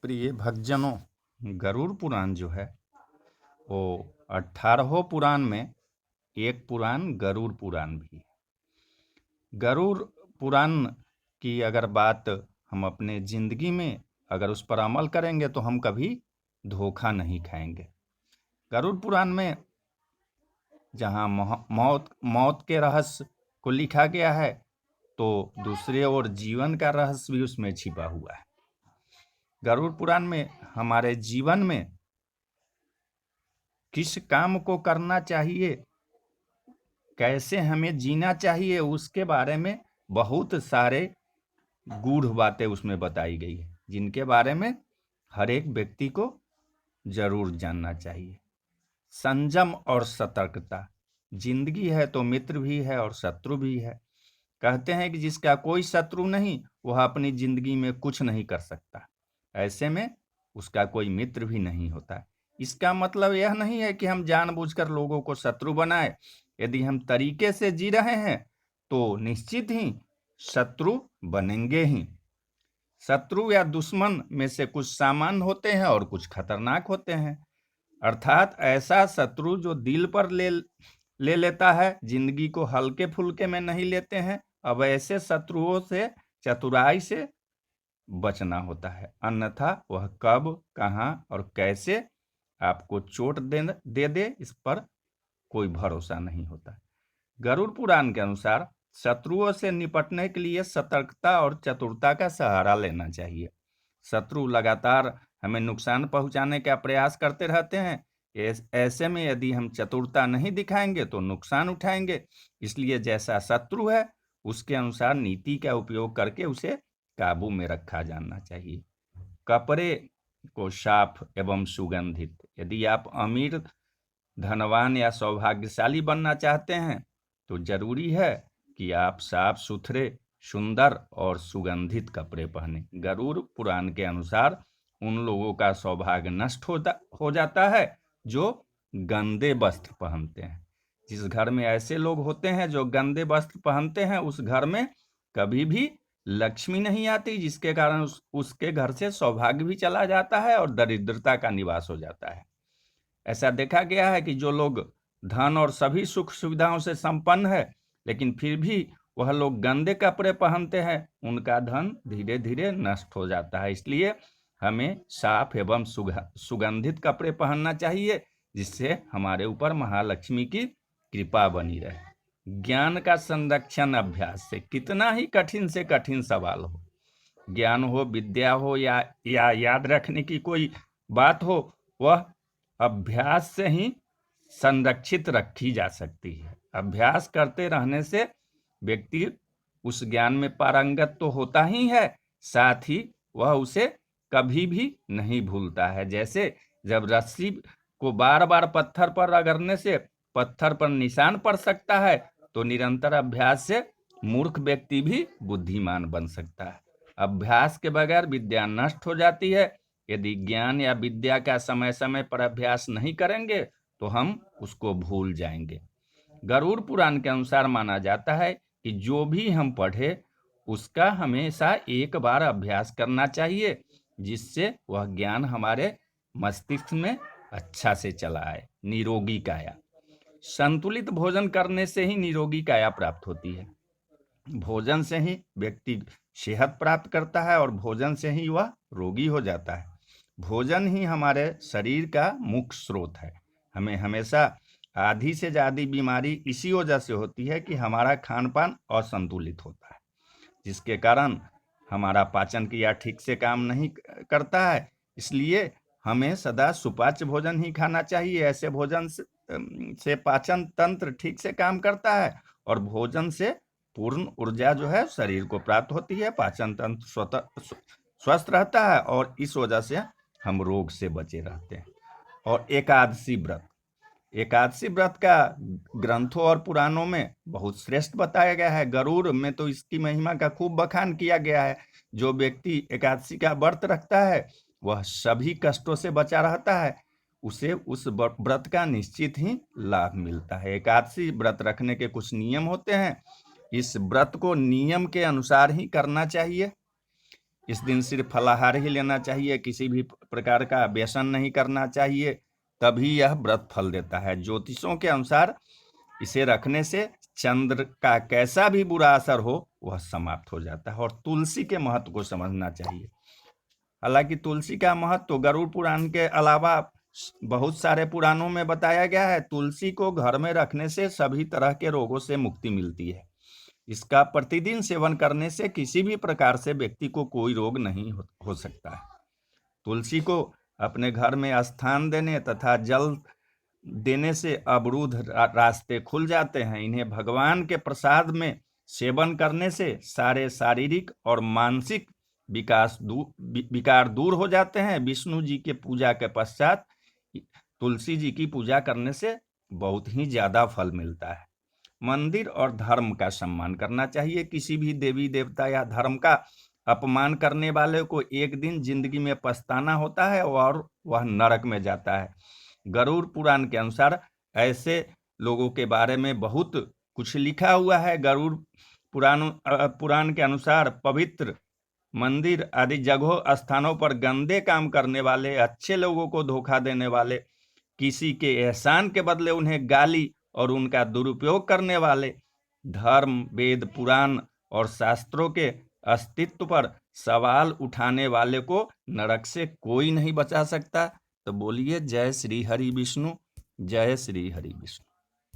प्रिय भक्तजनों, गरुड़ पुराण जो है वो 18 पुराण में एक पुराण गरुड़ पुराण भी है। गरुड़ पुराण की अगर बात हम अपने जिंदगी में अगर उस पर अमल करेंगे तो हम कभी धोखा नहीं खाएंगे। गरुड़ पुराण में जहाँ मौत के रहस्य को लिखा गया है, तो दूसरे ओर जीवन का रहस्य भी उसमें छिपा हुआ है। गरुड़ पुराण में हमारे जीवन में किस काम को करना चाहिए, कैसे हमें जीना चाहिए, उसके बारे में बहुत सारे गूढ़ बातें उसमें बताई गई है, जिनके बारे में हर एक व्यक्ति को जरूर जानना चाहिए। संयम और सतर्कता, जिंदगी है तो मित्र भी है और शत्रु भी है। कहते हैं कि जिसका कोई शत्रु नहीं वह अपनी जिंदगी में कुछ नहीं कर सकता, ऐसे में उसका कोई मित्र भी नहीं होता। इसका मतलब यह नहीं है कि हम जानबूझकर लोगों को शत्रु बनाए। यदि हम तरीके से जी रहे हैं तो निश्चित ही शत्रु बनेंगे ही। शत्रु या दुश्मन में से कुछ सामान्य होते हैं और कुछ खतरनाक होते हैं। अर्थात ऐसा शत्रु जो दिल पर ले लेता है, जिंदगी को हल्के फुल्के में नहीं लेते हैं। अब ऐसे शत्रुओं से चतुराई से बचना होता है, अन्यथा वह कब, कहां और कैसे आपको चोट दे दे इस पर कोई भरोसा नहीं होता। गरुड़ पुराण के अनुसार शत्रुओं से निपटने के लिए सतर्कता और चतुरता का सहारा लेना चाहिए। शत्रु लगातार हमें नुकसान पहुंचाने का प्रयास करते रहते हैं। ऐसे में यदि हम चतुरता नहीं दिखाएंगे तो नुकसान उठाएंगे। इसलिए जैसा शत्रु है उसके अनुसार नीति का उपयोग करके उसे काबू में रखा जाना चाहिए। कपड़े को साफ एवं सुगंधित, यदि आप अमीर, धनवान या सौभाग्यशाली बनना चाहते हैं तो जरूरी है कि आप साफ सुथरे, सुंदर और सुगंधित कपड़े पहने। गरुड़ पुराण के अनुसार उन लोगों का सौभाग्य नष्ट हो जाता है जो गंदे वस्त्र पहनते हैं। जिस घर में ऐसे लोग होते हैं जो गंदे वस्त्र पहनते हैं, उस घर में कभी भी लक्ष्मी नहीं आती, जिसके कारण उसके घर से सौभाग्य भी चला जाता है और दरिद्रता का निवास हो जाता है। ऐसा देखा गया है कि जो लोग धन और सभी सुख सुविधाओं से संपन्न है लेकिन फिर भी वह लोग गंदे कपड़े पहनते हैं, उनका धन धीरे धीरे नष्ट हो जाता है। इसलिए हमें साफ एवं सुगंधित कपड़े पहनना चाहिए, जिससे हमारे ऊपर महालक्ष्मी की कृपा बनी रहे। ज्ञान का संरक्षण अभ्यास से, कितना ही कठिन से कठिन सवाल हो, ज्ञान हो, विद्या हो या याद रखने की कोई बात हो, वह अभ्यास से ही संरक्षित रखी जा सकती है। अभ्यास करते रहने से व्यक्ति उस ज्ञान में पारंगत तो होता ही है, साथ ही वह उसे कभी भी नहीं भूलता है। जैसे जब रस्सी को बार बार पत्थर पर रगड़ने से पत्थर पर निशान पड़ सकता है, तो निरंतर अभ्यास से मूर्ख व्यक्ति भी बुद्धिमान बन सकता है। अभ्यास के बगैर विद्या नष्ट हो जाती है। यदि ज्ञान या विद्या का समय समय पर अभ्यास नहीं करेंगे तो हम उसको भूल जाएंगे। गरुड़ पुराण के अनुसार माना जाता है कि जो भी हम पढ़े उसका हमेशा एक बार अभ्यास करना चाहिए, जिससे वह ज्ञान हमारे मस्तिष्क में अच्छा से चला आए। निरोगी काया, संतुलित भोजन करने से ही निरोगी काया प्राप्त होती है। भोजन से ही व्यक्ति सेहत प्राप्त करता है और भोजन से ही वह रोगी हो जाता है। भोजन ही हमारे शरीर का मुख्य स्रोत है। हमें हमेशा आधी से ज्यादा बीमारी इसी वजह से होती है कि हमारा खान पान असंतुलित होता है, जिसके कारण हमारा पाचन क्रिया ठीक से काम नहीं करता है। इसलिए हमें सदा सुपाच्य भोजन ही खाना चाहिए। ऐसे भोजन से पाचन तंत्र ठीक से काम करता है और भोजन से पूर्ण ऊर्जा जो है शरीर को प्राप्त होती है, पाचन तंत्र स्वस्थ रहता है और इस वजह से हम रोग से बचे रहते हैं। और एकादशी व्रत, एकादशी व्रत का ग्रंथों और पुराणों में बहुत श्रेष्ठ बताया गया है। गरुड़ में तो इसकी महिमा का खूब बखान किया गया है। जो व्यक्ति एकादशी का व्रत रखता है वह सभी कष्टों से बचा रहता है, उसे उस व्रत का निश्चित ही लाभ मिलता है। एकादशी व्रत रखने के कुछ नियम होते हैं। इस व्रत को नियम के अनुसार ही करना चाहिए। इस दिन सिर्फ फलाहार ही लेना चाहिए, किसी भी प्रकार का व्यसन नहीं करना चाहिए, तभी यह व्रत फल देता है। ज्योतिषों के अनुसार इसे रखने से चंद्र का कैसा भी बुरा असर हो वह समाप्त हो जाता है। और तुलसी के महत्व को समझना चाहिए। हालांकि तुलसी का महत्व तो गरुड़ पुराण के अलावा बहुत सारे पुराणों में बताया गया है। तुलसी को घर में रखने से सभी तरह के रोगों से मुक्ति मिलती है। इसका प्रतिदिन सेवन करने से किसी भी प्रकार से व्यक्ति को कोई रोग नहीं हो सकता है। तुलसी को अपने घर में स्थान देने तथा जल देने से अवरुद्ध रास्ते खुल जाते हैं। इन्हें भगवान के प्रसाद में सेवन करने से सारे शारीरिक और मानसिक विकार दूर हो जाते हैं। विष्णु जी के पूजा के पश्चात तुलसी जी की पूजा करने से बहुत ही ज्यादा फल मिलता है। मंदिर और धर्म का सम्मान करना चाहिए। किसी भी देवी देवता या धर्म का अपमान करने वाले को एक दिन जिंदगी में पछताना होता है और वह नरक में जाता है। गरुड़ पुराण के अनुसार ऐसे लोगों के बारे में बहुत कुछ लिखा हुआ है। गरुड़ पुराण के अनुसार पवित्र मंदिर आदि जगहों स्थानों पर गंदे काम करने वाले, अच्छे लोगों को धोखा देने वाले, किसी के एहसान के बदले उन्हें गाली और उनका दुरुपयोग करने वाले, धर्म, वेद, पुराण और शास्त्रों के अस्तित्व पर सवाल उठाने वाले को नरक से कोई नहीं बचा सकता। तो बोलिए जय श्री हरि विष्णु, जय श्री हरि विष्णु।